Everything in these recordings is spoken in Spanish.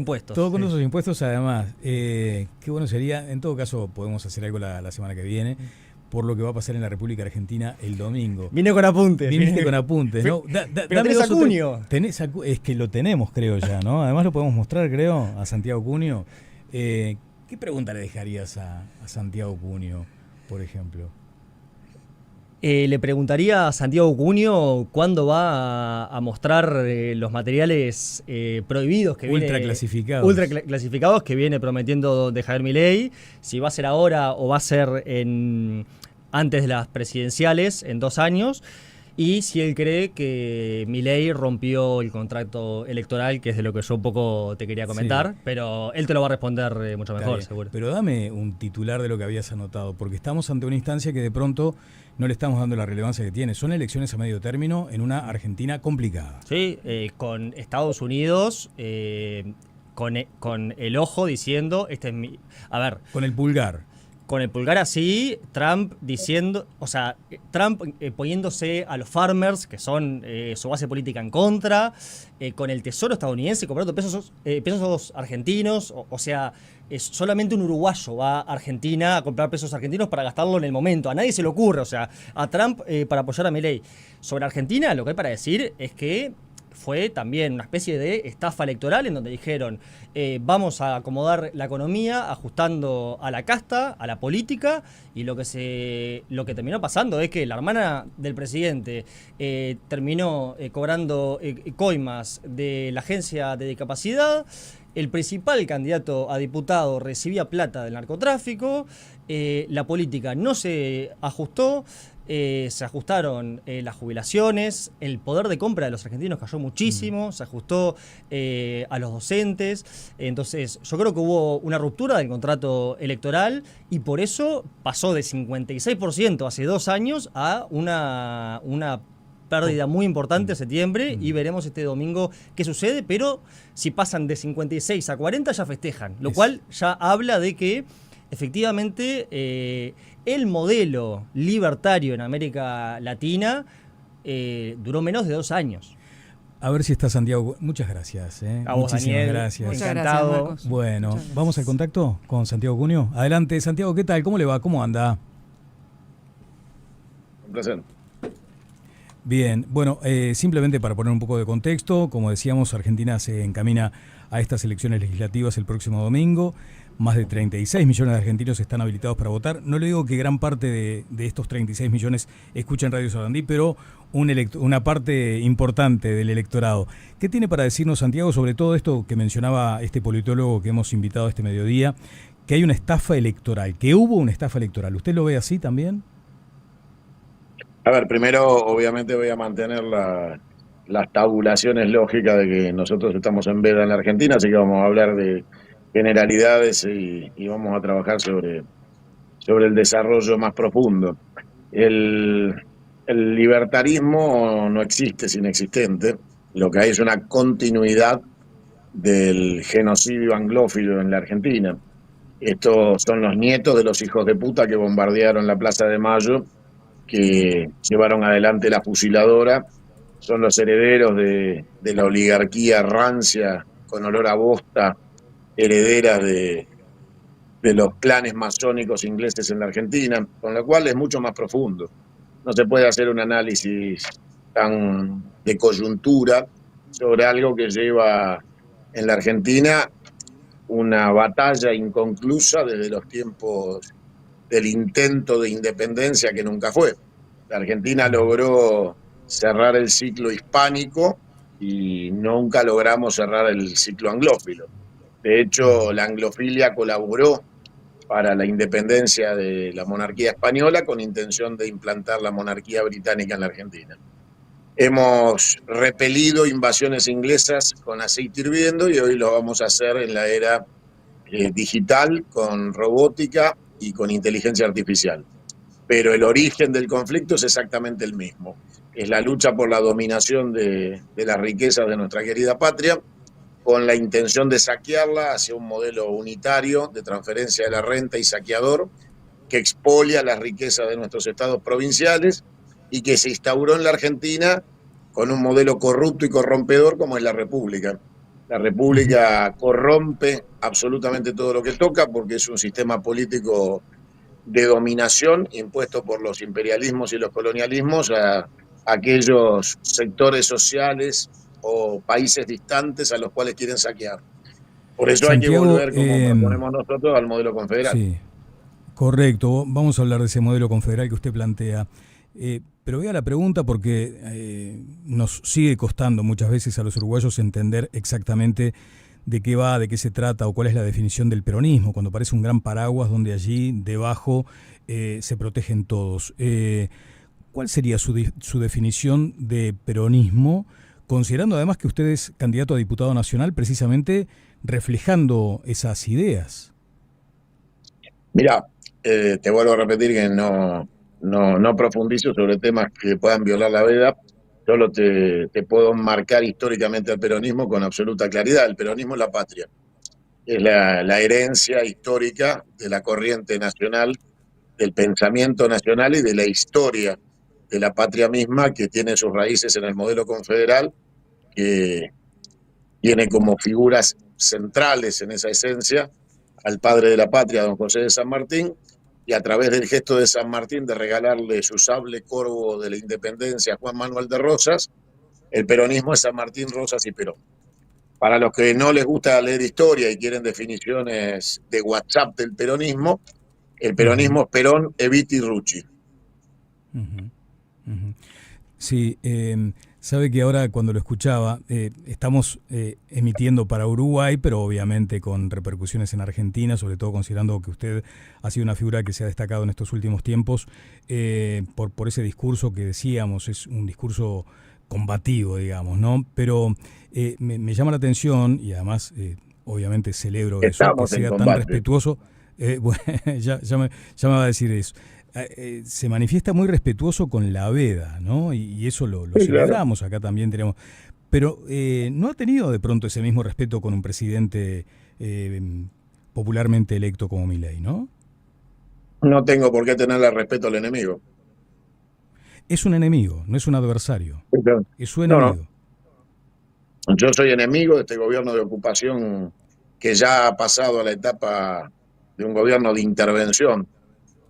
impuestos. Todo con esos impuestos, además. Qué bueno sería, en todo caso, podemos hacer algo la semana que viene, por lo que va a pasar en la República Argentina el domingo. Vine con apuntes. Viniste con apuntes, ¿no? Pero Dame tenés a Cunio. Es que lo tenemos, creo ya, ¿no? Además lo podemos mostrar, creo, a Santiago Cunio. ¿Qué pregunta le dejarías a Santiago Cunio, por ejemplo? Le preguntaría a Santiago Cunio cuándo va a mostrar los materiales prohibidos que ultraclasificados que viene prometiendo de Javier Milei, si va a ser ahora o va a ser antes de las presidenciales, en 2 años, y si él cree que Milei rompió el contrato electoral, que es de lo que yo un poco te quería comentar, sí. Pero él te lo va a responder mucho mejor, seguro. Pero dame un titular de lo que habías anotado, porque estamos ante una instancia que de pronto no le estamos dando la relevancia que tiene. Son elecciones a medio término en una Argentina complicada. Sí, con Estados Unidos, con el ojo diciendo, este es mi... A ver. Con el pulgar. Con el pulgar así, Trump diciendo, o sea, Trump poniéndose a los farmers, que son su base política, en contra, con el Tesoro estadounidense comprando pesos argentinos, o sea, solamente un uruguayo va a Argentina a comprar pesos argentinos para gastarlo en el momento. A nadie se le ocurre, o sea, a Trump para apoyar a Milei. Sobre Argentina, lo que hay para decir es que fue también una especie de estafa electoral en donde dijeron vamos a acomodar la economía ajustando a la casta, a la política, y lo que terminó pasando es que la hermana del presidente terminó cobrando coimas de la agencia de discapacidad, el principal candidato a diputado recibía plata del narcotráfico, la política no se ajustó. Se ajustaron las jubilaciones, el poder de compra de los argentinos cayó muchísimo, se ajustó a los docentes. Entonces yo creo que hubo una ruptura del contrato electoral y por eso pasó de 56% hace 2 años a una pérdida muy importante en septiembre, y veremos este domingo qué sucede, pero si pasan de 56 a 40 ya festejan, lo cual ya habla de que efectivamente el modelo libertario en América Latina duró menos de 2 años. A ver si está Santiago. Muchas gracias. A vos, muchísimas Daniel. Gracias. Muchas encantado. Gracias, Marcos. Bueno, vamos al contacto con Santiago Cunio. Adelante, Santiago, ¿qué tal? ¿Cómo le va? ¿Cómo anda? Un placer. Bien, bueno, simplemente para poner un poco de contexto, como decíamos, Argentina se encamina a estas elecciones legislativas el próximo domingo. Más de 36 millones de argentinos están habilitados para votar. No le digo que gran parte de estos 36 millones escuchen Radio Sarandí, pero una parte importante del electorado. ¿Qué tiene para decirnos, Santiago, sobre todo esto que mencionaba este politólogo que hemos invitado este mediodía, que hay una estafa electoral, que hubo una estafa electoral? ¿Usted lo ve así también? A ver, primero obviamente voy a mantener las tabulaciones lógicas de que nosotros estamos en veda en la Argentina, así que vamos a hablar de generalidades y vamos a trabajar sobre el desarrollo más profundo. El libertarismo no existe, es inexistente. Lo que hay es una continuidad del genocidio anglófilo en la Argentina. Estos son los nietos de los hijos de puta que bombardearon la Plaza de Mayo, que llevaron adelante la fusiladora, son los herederos de la oligarquía rancia, con olor a bosta, herederas de los clanes masónicos ingleses en la Argentina, con lo cual es mucho más profundo. No se puede hacer un análisis tan de coyuntura sobre algo que lleva en la Argentina una batalla inconclusa desde los tiempos del intento de independencia que nunca fue. La Argentina logró cerrar el ciclo hispánico y nunca logramos cerrar el ciclo anglófilo. De hecho, la anglofilia colaboró para la independencia de la monarquía española con intención de implantar la monarquía británica en la Argentina. Hemos repelido invasiones inglesas con aceite hirviendo y hoy lo vamos a hacer en la era digital, con robótica y con inteligencia artificial. Pero el origen del conflicto es exactamente el mismo. Es la lucha por la dominación de las riquezas de nuestra querida patria, con la intención de saquearla hacia un modelo unitario de transferencia de la renta y saqueador, que expolia las riquezas de nuestros estados provinciales y que se instauró en la Argentina con un modelo corrupto y corrompedor como es la República. La República corrompe absolutamente todo lo que toca porque es un sistema político de dominación impuesto por los imperialismos y los colonialismos a aquellos sectores sociales o países distantes a los cuales quieren saquear. Por eso hay que Santiago, volver, como proponemos nosotros, al modelo confederal. sí, correcto. Vamos a hablar de ese modelo confederal que usted plantea. Pero voy a la pregunta porque nos sigue costando muchas veces a los uruguayos entender exactamente de qué va, de qué se trata o cuál es la definición del peronismo, cuando parece un gran paraguas donde allí debajo se protegen todos. ¿Cuál sería su definición de peronismo, considerando además que usted es candidato a diputado nacional precisamente reflejando esas ideas? Mira, te vuelvo a repetir que no profundizo sobre temas que puedan violar la veda. Solo te puedo marcar históricamente al peronismo con absoluta claridad. El peronismo es la patria, es la herencia histórica de la corriente nacional, del pensamiento nacional y de la historia de la patria misma, que tiene sus raíces en el modelo confederal, que tiene como figuras centrales en esa esencia al padre de la patria, don José de San Martín, y a través del gesto de San Martín de regalarle su sable corvo de la independencia a Juan Manuel de Rosas, el peronismo es San Martín, Rosas y Perón. Para los que no les gusta leer historia y quieren definiciones de WhatsApp del peronismo, el Uh-huh. peronismo es Perón, Evita y Rucci. Uh-huh. Uh-huh. Sí, sabe que ahora cuando lo escuchaba, estamos emitiendo para Uruguay, pero obviamente con repercusiones en Argentina, sobre todo considerando que usted ha sido una figura que se ha destacado en estos últimos tiempos por ese discurso que decíamos, es un discurso combativo, digamos, ¿no? Pero me llama la atención y además, obviamente celebro eso, que Estamos en sea tan combate. respetuoso. Bueno, ya me va a decir eso. Se manifiesta muy respetuoso con la veda, ¿no? Y eso lo Sí, claro. celebramos, acá también tenemos. Pero no ha tenido de pronto ese mismo respeto con un presidente eh, popularmente electo como Milei, ¿no? No tengo por qué tenerle respeto al enemigo. Es un enemigo, no es un adversario, es su No, no. enemigo. Yo soy enemigo de este gobierno de ocupación que ya ha pasado a la etapa de un gobierno de intervención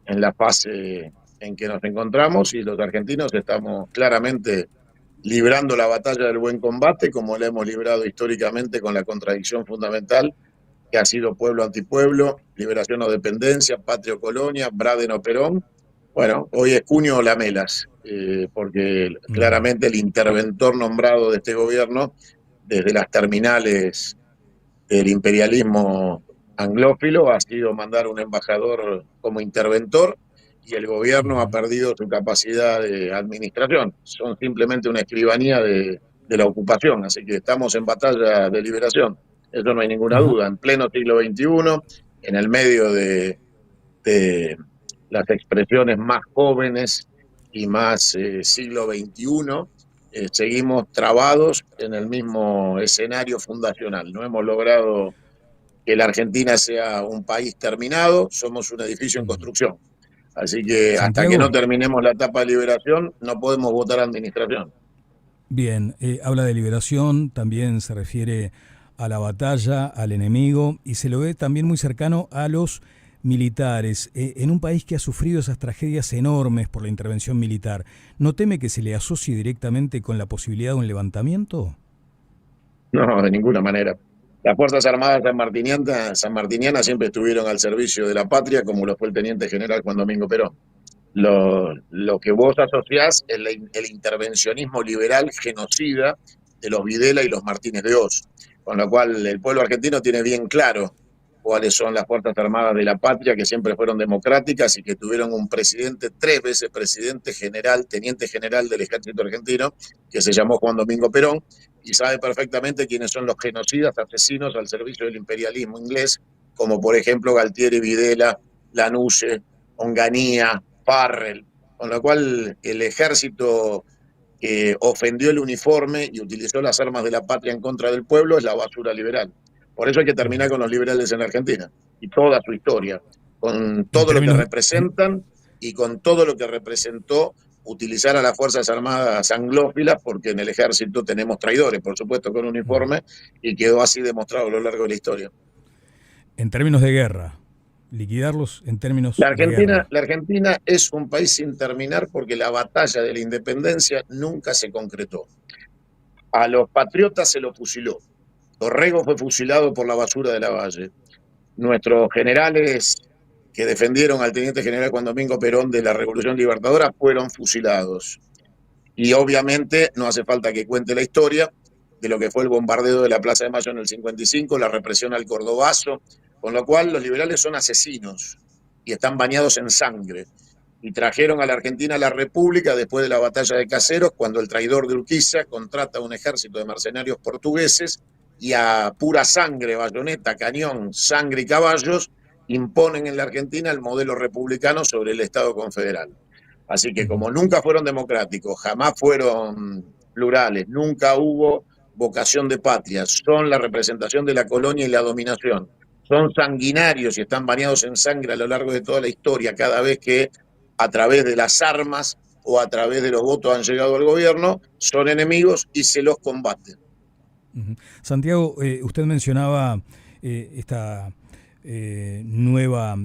en la fase en que nos encontramos, y los argentinos estamos claramente librando la batalla del buen combate, como la hemos librado históricamente con la contradicción fundamental que ha sido pueblo antipueblo, liberación o dependencia, patria o colonia, Braden o Perón. Bueno, hoy es Cunio o Lamelas, porque Uh-huh. claramente el interventor nombrado de este gobierno, desde las terminales del imperialismo anglófilo, ha sido mandar un embajador como interventor, y el gobierno ha Uh-huh. perdido su capacidad de administración. Son simplemente una escribanía de la ocupación, así que estamos en batalla de liberación. Eso no hay ninguna Ajá. duda. En pleno siglo XXI, en el medio de las expresiones más jóvenes y más siglo XXI, seguimos trabados en el mismo escenario fundacional. No hemos logrado que la Argentina sea un país terminado, somos un edificio en Uh-huh. construcción. Así que hasta que no Santiago, terminemos la etapa de liberación, no podemos votar a administración. bien, habla de liberación, también se refiere a la batalla, al enemigo, y se lo ve también muy cercano a los militares. En un país que ha sufrido esas tragedias enormes por la intervención militar, ¿no teme que se le asocie directamente con la posibilidad de un levantamiento? No, de ninguna manera. Las Fuerzas Armadas sanmartinianas siempre estuvieron al servicio de la patria, como lo fue el teniente general Juan Domingo Perón. Lo que vos asociás es el intervencionismo liberal genocida de los Videla y los Martínez de Oz, con lo cual el pueblo argentino tiene bien claro cuáles son las Fuerzas Armadas de la patria, que siempre fueron democráticas y que tuvieron un presidente, 3 veces presidente general, teniente general del ejército argentino, que se llamó Juan Domingo Perón, y sabe perfectamente quiénes son los genocidas asesinos al servicio del imperialismo inglés, como por ejemplo Galtieri, Videla, Lanusse, Onganía, Farrell, con lo cual el ejército que ofendió el uniforme y utilizó las armas de la patria en contra del pueblo es la basura liberal. Por eso hay que terminar Uh-huh. con los liberales en Argentina y toda su historia, con En todo lo que términos, en, representan y con todo lo que representó utilizar a las Fuerzas Armadas anglófilas, porque en el ejército tenemos traidores, por supuesto, con uniforme, y quedó así demostrado a lo largo de la historia. En términos de guerra, liquidarlos en términos de guerra. La Argentina es un país sin terminar porque la batalla de la independencia nunca se concretó. A los patriotas se los fusiló. Dorrego fue fusilado por la basura de Lavalle. Nuestros generales que defendieron al teniente general Juan Domingo Perón de la Revolución Libertadora fueron fusilados. Y obviamente no hace falta que cuente la historia de lo que fue el bombardeo de la Plaza de Mayo en el 55, la represión al Cordobazo, con lo cual los liberales son asesinos y están bañados en sangre. Y trajeron a la Argentina la República después de la batalla de Caseros, cuando el traidor de Urquiza contrata un ejército de mercenarios portugueses y a pura sangre, bayoneta, cañón, sangre y caballos, imponen en la Argentina el modelo republicano sobre el Estado confederal. Así que como nunca fueron democráticos, jamás fueron plurales, nunca hubo vocación de patria, son la representación de la colonia y la dominación, son sanguinarios y están bañados en sangre a lo largo de toda la historia, cada vez que a través de las armas o a través de los votos han llegado al gobierno, son enemigos y se los combaten. Santiago, usted mencionaba esta nueva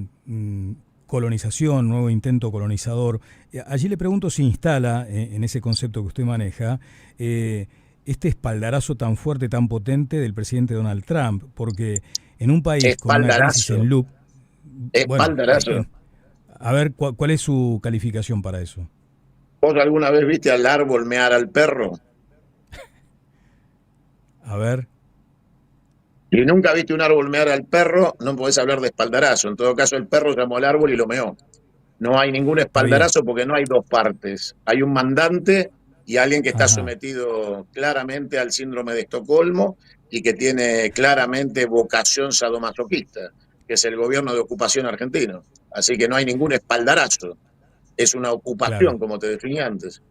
colonización, nuevo intento colonizador. Allí le pregunto si instala en ese concepto que usted maneja este espaldarazo tan fuerte, tan potente del presidente Donald Trump, porque en un país con una crisis en loop... Espaldarazo. Bueno, a ver, ¿cuál es su calificación para eso? ¿Vos alguna vez viste al árbol mear al perro? A ver. Si nunca viste un árbol mear al perro, no podés hablar de espaldarazo. En todo caso, el perro llamó al árbol y lo meó. No hay ningún espaldarazo porque no hay dos partes. Hay un mandante y alguien que está sometido claramente al síndrome de Estocolmo y que tiene claramente vocación sadomasoquista, que es el gobierno de ocupación argentino. Así que no hay ningún espaldarazo. Es una ocupación, como te definí antes.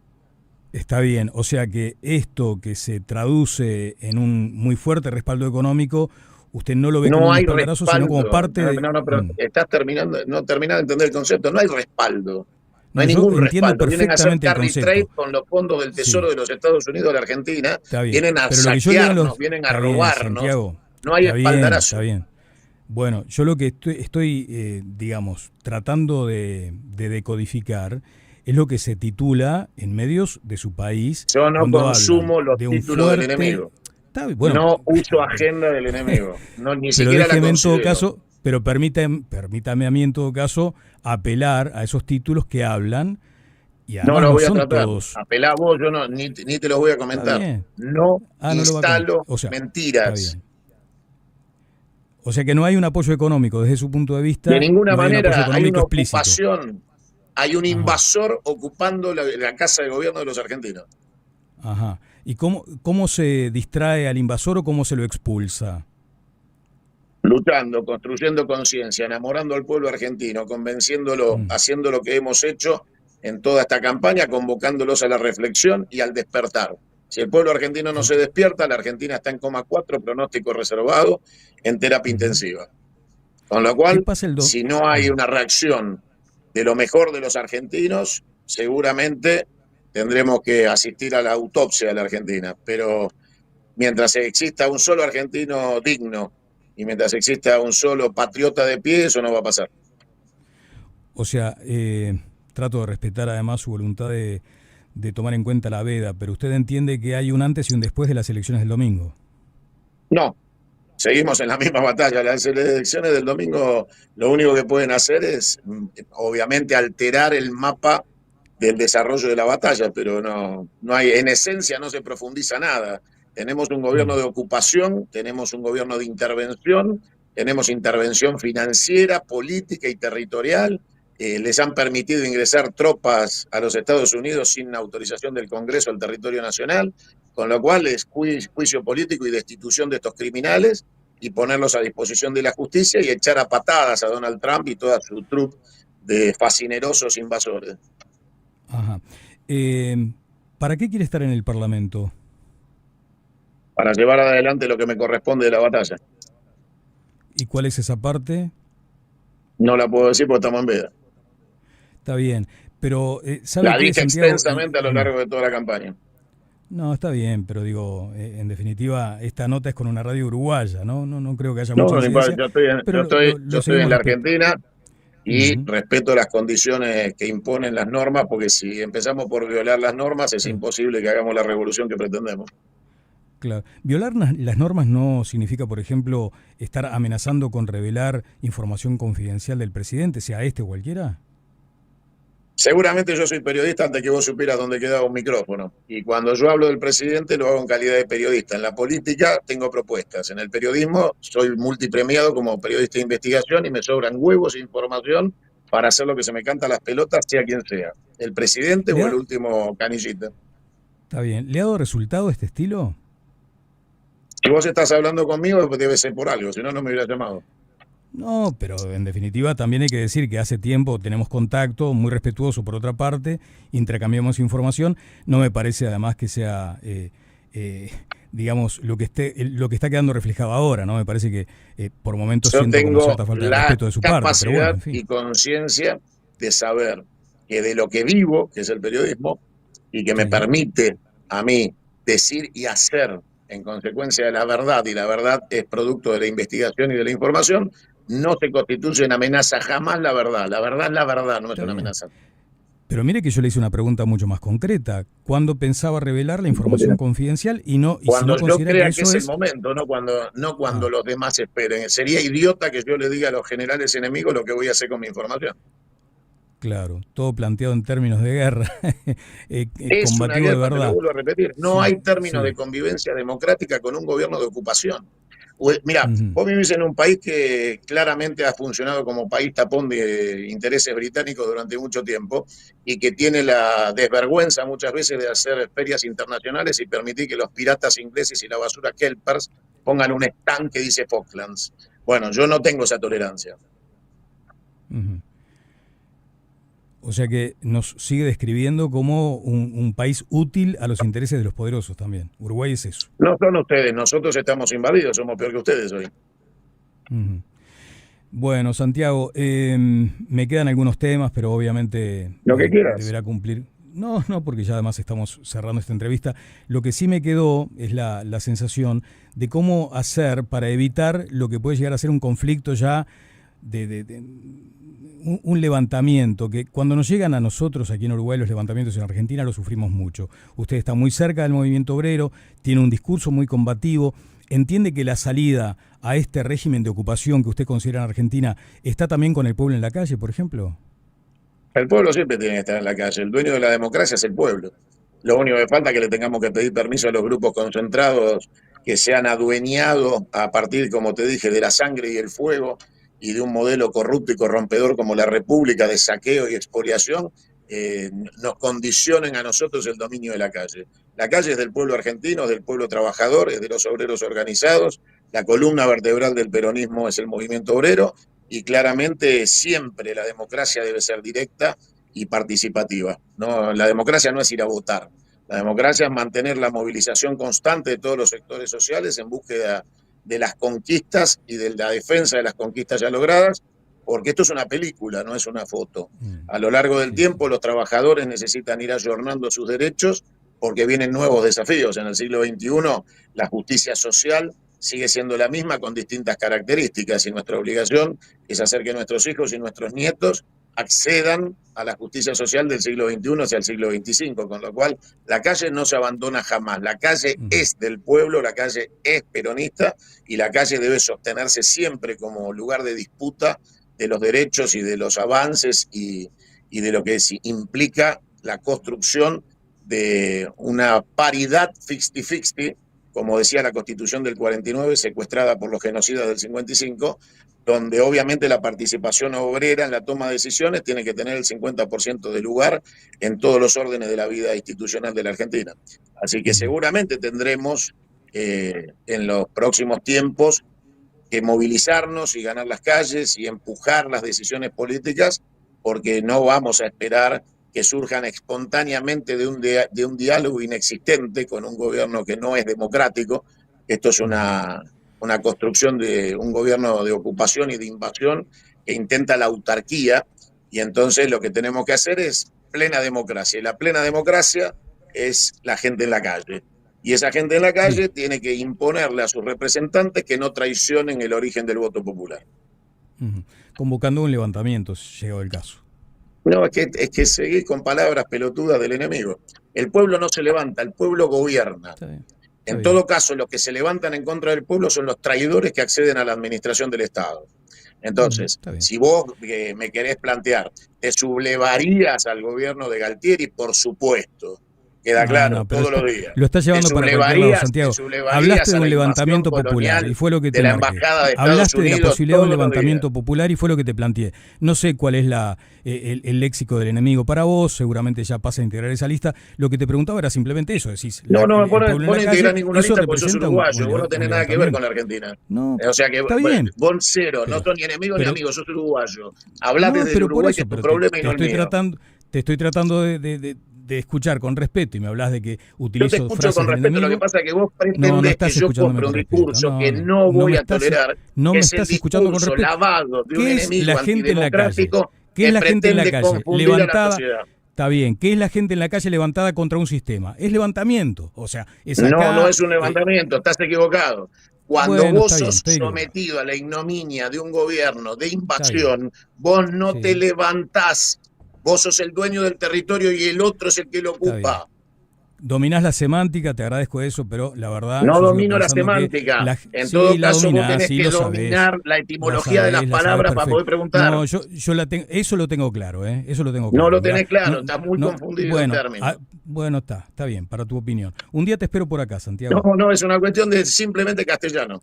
Está bien, o sea que esto que se traduce en un muy fuerte respaldo económico, usted no lo ve como un espaldarazo, sino como parte de... No, pero estás no terminás de entender el concepto. No hay respaldo. No hay yo ningún entiendo respaldo. Vienen a hacer perfectamente el carry concepto. trade con los fondos del Tesoro de los Estados Unidos de la Argentina. Está bien. Vienen a Pero saquearnos, vienen a robarnos. Santiago, no hay espaldarazo. Está bien. Bueno, yo lo que estoy digamos, tratando de decodificar es lo que se titula en medios de su país. Yo no consumo los títulos del enemigo. Bueno, no uso agenda del enemigo. No, ni pero siquiera déjeme la en todo considero. caso, pero permítame a mí en todo caso apelar a esos títulos que hablan. Y no lo voy a son tratar. Todos... Apelá vos, yo no, ni te los voy a comentar. No instalo mentiras. Está bien. O sea que no hay un apoyo económico desde su punto de vista. De ninguna manera hay una explícito. Ocupación. Hay un invasor ocupando la casa de gobierno de los argentinos. Ajá. ¿Y cómo se distrae al invasor o cómo se lo expulsa? Luchando, construyendo conciencia, enamorando al pueblo argentino, convenciéndolo, haciendo lo que hemos hecho en toda esta campaña, convocándolos a la reflexión y al despertar. Si el pueblo argentino no se despierta, la Argentina está en coma 4, pronóstico reservado, en terapia intensiva. Con lo cual, si no hay una reacción de lo mejor de los argentinos, seguramente tendremos que asistir a la autopsia de la Argentina. Pero mientras exista un solo argentino digno y mientras exista un solo patriota de pie, eso no va a pasar. O sea, trato de respetar además su voluntad de tomar en cuenta la veda, pero usted entiende que hay un antes y un después de las elecciones del domingo. No, seguimos en la misma batalla. Las elecciones del domingo lo único que pueden hacer es, obviamente, alterar el mapa del desarrollo de la batalla, pero no hay, en esencia no se profundiza nada. Tenemos un gobierno de ocupación, tenemos un gobierno de intervención, tenemos intervención financiera, política y territorial. Les han permitido ingresar tropas a los Estados Unidos sin autorización del Congreso al territorio nacional, con lo cual es juicio político y destitución de estos criminales y ponerlos a disposición de la justicia y echar a patadas a Donald Trump y toda su troupe de fascinerosos invasores. Ajá. ¿Para qué quiere estar en el Parlamento? Para llevar adelante lo que me corresponde de la batalla. ¿Y cuál es esa parte? No la puedo decir porque estamos en veda. Está bien, Pero, ¿sabe La qué, dije Santiago? extensamente a lo largo de toda la campaña. No, está bien, pero digo, en definitiva, esta nota es con una radio uruguaya, ¿no? No creo que haya No, mucha no importa, incidencia, pero yo lo estoy en seguimos la respetando. Argentina y Ujú, respeto las condiciones que imponen las normas, porque si empezamos por violar las normas es claro. imposible que hagamos la revolución que pretendemos. Claro. Violar las normas no significa, por ejemplo, estar amenazando con revelar información confidencial del presidente, sea este o cualquiera. Seguramente yo soy periodista antes que vos supieras dónde quedaba un micrófono. Y cuando yo hablo del presidente lo hago en calidad de periodista. En la política tengo propuestas. En el periodismo soy multipremiado como periodista de investigación y me sobran huevos e información para hacer lo que se me canta a las pelotas, sea quien sea. El presidente ¿Le o el ha, último canillita. está bien, ¿le ha dado resultado este estilo? Si vos estás hablando conmigo, pues debe ser por algo, si no, no me hubiera llamado. No, pero en definitiva también hay que decir que hace tiempo tenemos contacto, muy respetuoso por otra parte, intercambiamos información. No me parece además que sea, digamos, lo que está quedando reflejado ahora, ¿no? Me parece que por momentos Yo siento como tengo cierta falta de la respeto de su parte, pero bueno, capacidad en fin. y conciencia de saber que de lo que vivo, que es el periodismo, y que me Sí, permite a mí decir y hacer en consecuencia de la verdad, y la verdad es producto de la investigación y de la información, no se constituye en amenaza jamás la verdad es la verdad, no es está una bien. amenaza. Pero mire que yo le hice una pregunta mucho más concreta. ¿Cuándo pensaba revelar la información confidencial y no, y si Cuando no yo considera que crea que eso es el es... momento, no cuando Ah, los demás esperen. Sería idiota que yo le diga a los generales enemigos lo que voy a hacer con mi información. claro, todo planteado en términos de guerra, Es una combativo de guerra, te lo verdad. vuelvo a repetir. No Sí, hay término de sí. convivencia democrática con un gobierno de ocupación. Mira, Ujú. vos vivís en un país que claramente ha funcionado como país tapón de intereses británicos durante mucho tiempo y que tiene la desvergüenza muchas veces de hacer ferias internacionales y permitir que los piratas ingleses y la basura Kelpers pongan un stand que dice Falklands. Bueno, yo no tengo esa tolerancia. Ujú. O sea que nos sigue describiendo como un país útil a los intereses de los poderosos también. Uruguay es eso. No son ustedes, nosotros estamos invadidos, somos peor que ustedes hoy. Ujú. Bueno, Santiago, me quedan algunos temas, pero obviamente Lo que quieras. deberá cumplir. No, porque ya además estamos cerrando esta entrevista. Lo que sí me quedó es la sensación de cómo hacer para evitar lo que puede llegar a ser un conflicto ya de un levantamiento, que cuando nos llegan a nosotros aquí en Uruguay los levantamientos en Argentina los sufrimos mucho. Usted está muy cerca del movimiento obrero, tiene un discurso muy combativo, entiende que la salida a este régimen de ocupación que usted considera en Argentina está también con el pueblo en la calle, por ejemplo. El pueblo siempre tiene que estar en la calle. El dueño de la democracia es el pueblo. Lo único que falta es que le tengamos que pedir permiso a los grupos concentrados que se han adueñado a partir, como te dije, de la sangre y el fuego y de un modelo corrupto y corrompedor como la República de saqueo y expoliación, nos condicionen a nosotros el dominio de la calle. La calle es del pueblo argentino, es del pueblo trabajador, es de los obreros organizados. La columna vertebral del peronismo es el movimiento obrero y claramente siempre la democracia debe ser directa y participativa. ¿No? La democracia no es ir a votar. La democracia es mantener la movilización constante de todos los sectores sociales en búsqueda de las conquistas y de la defensa de las conquistas ya logradas, porque esto es una película, no es una foto. A lo largo del Sí, sí. tiempo los trabajadores necesitan ir ayornando sus derechos porque vienen nuevos desafíos. En el siglo XXI la justicia social sigue siendo la misma con distintas características y nuestra obligación es hacer que nuestros hijos y nuestros nietos accedan a la justicia social del siglo XXI hacia el siglo XXV, con lo cual la calle no se abandona jamás, la calle Ujú. es del pueblo, la calle es peronista y la calle debe sostenerse siempre como lugar de disputa de los derechos y de los avances y de lo que implica la construcción de una paridad 50-50, como decía la Constitución del 49, secuestrada por los genocidas del 55, donde obviamente la participación obrera en la toma de decisiones tiene que tener el 50% de lugar en todos los órdenes de la vida institucional de la Argentina. Así que Ujú. seguramente tendremos en los próximos tiempos que movilizarnos y ganar las calles y empujar las decisiones políticas, porque no vamos a esperar que surjan espontáneamente de un diálogo inexistente con un gobierno que no es democrático. Esto es Ujú. una construcción de un gobierno de ocupación y de invasión que intenta la autarquía, y entonces lo que tenemos que hacer es plena democracia. Y la plena democracia es la gente en la calle. Y esa gente en la calle tiene que imponerle a sus representantes que no traicionen el origen del voto popular. Convocando un levantamiento, llegado el caso. No, es que seguís con palabras pelotudas del enemigo. El pueblo no se levanta, el pueblo gobierna. Está bien. En todo caso, los que se levantan en contra del pueblo son los traidores que acceden a la administración del Estado. Entonces, si vos me querés plantear, ¿te sublevarías al gobierno de Galtieri? Por supuesto. Queda claro, todos los días. Lo estás llevando para cualquier lado, Santiago. Hablaste de un levantamiento popular y fue lo que te marqué. Hablaste de la posibilidad de un levantamiento popular y fue lo que te planteé. No sé cuál es el léxico del enemigo para vos, seguramente ya pasa a integrar esa lista. Lo que te preguntaba era simplemente eso, decís... No integrar ninguna lista porque sos uruguayo, vos no tenés nada que ver con la Argentina. No, o sea que está bien. Vos cero, no sos ni enemigo ni amigo, sos uruguayo. Hablás desde el Uruguay, que es tu problema y no el mío. Te estoy tratando de escuchar con respeto y me hablas de que utilizo frases. Yo te escucho con respeto, enemigo. lo que pasa es que vos pretendés que yo compre un discurso que no voy a tolerar, no que me es estás el escuchando con discurso respeto. lavado de un enemigo la gente en la calle? ¿Qué es la gente en la calle levantada? Está bien, ¿qué es la gente en la calle levantada contra un sistema? Es levantamiento, o sea, es acá, no es un levantamiento, estás equivocado. Cuando vos sos bien, sometido a la ignominia de un gobierno de invasión, vos no te levantás. Vos sos el dueño del territorio y el otro es el que lo ocupa. Dominás la semántica, te agradezco eso, pero la verdad... No domino la semántica. En todo caso, vos tenés que dominar la etimología de las palabras para poder preguntar. No, yo eso lo tengo claro, ¿eh? Eso lo tengo claro. No lo tenés claro, estás muy confundido en términos. Bueno, está bien, para tu opinión. Un día te espero por acá, Santiago. No, es una cuestión de simplemente castellano.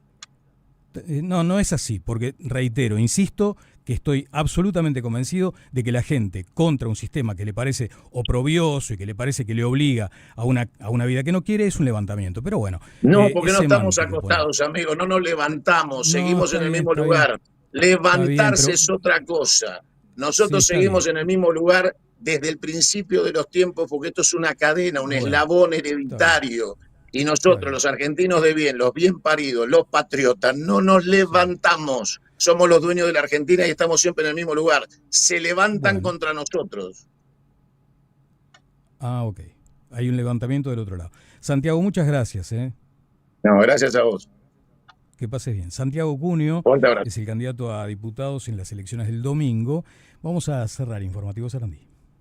No es así, porque reitero, insisto, que estoy absolutamente convencido de que la gente contra un sistema que le parece oprobioso y que le parece que le obliga a una vida que no quiere es un levantamiento. Pero bueno. No, porque no estamos acostados, amigos, no nos levantamos, seguimos en el mismo lugar. Levantarse es otra cosa. Nosotros seguimos en el mismo lugar desde el principio de los tiempos, porque esto es una cadena, un eslabón hereditario. Y nosotros, los argentinos de bien, los bien paridos, los patriotas, no nos levantamos. Somos los dueños de la Argentina y estamos siempre en el mismo lugar. Se levantan contra nosotros. Ok. Hay un levantamiento del otro lado. Santiago, muchas gracias. No, gracias a vos. Que pases bien. Santiago Cunio es el candidato a diputados en las elecciones del domingo. Vamos a cerrar Informativo Sarandí.